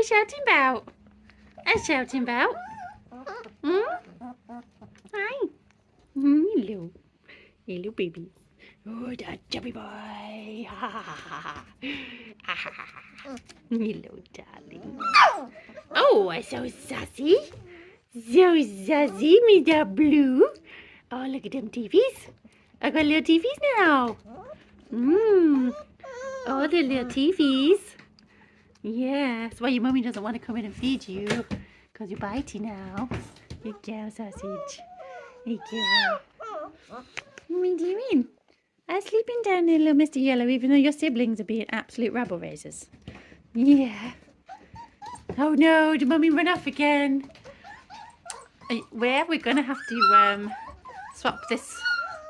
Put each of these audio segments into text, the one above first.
we shouting about? Shouting about? Hi. Hello. Hello, baby. Oh, that chubby boy. Hello, darling. Oh, so sassy. So sassy, Mr. Blue. Oh, look at them TVs. I got little TVs now. Oh, the little TVs. Yeah, that's why your mummy doesn't want to come in and feed you. Because you're bitey now. You go, sausage. You go. What do you mean? I'm sleeping down there, little Mr. Yellow, even though your siblings are being absolute rabble raisers. Yeah. Oh no, did mummy run off again? We're going to have to swap this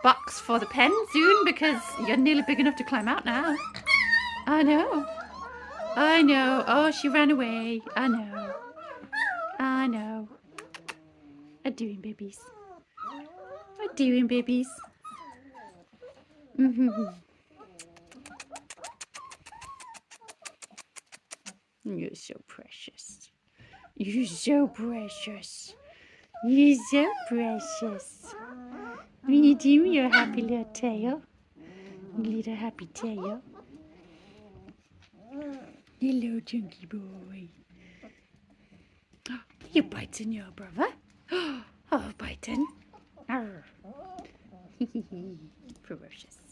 box for the pen soon because you're nearly big enough to climb out now. I know. I know. Oh, she ran away. I know. I know. What doing, babies? What doing, babies? You're so precious. You're so precious. You're so precious. What are you doing, your happy little tail? Little happy tail. Hello, chunky boy. You biting your brother? Oh, biting. Ferocious.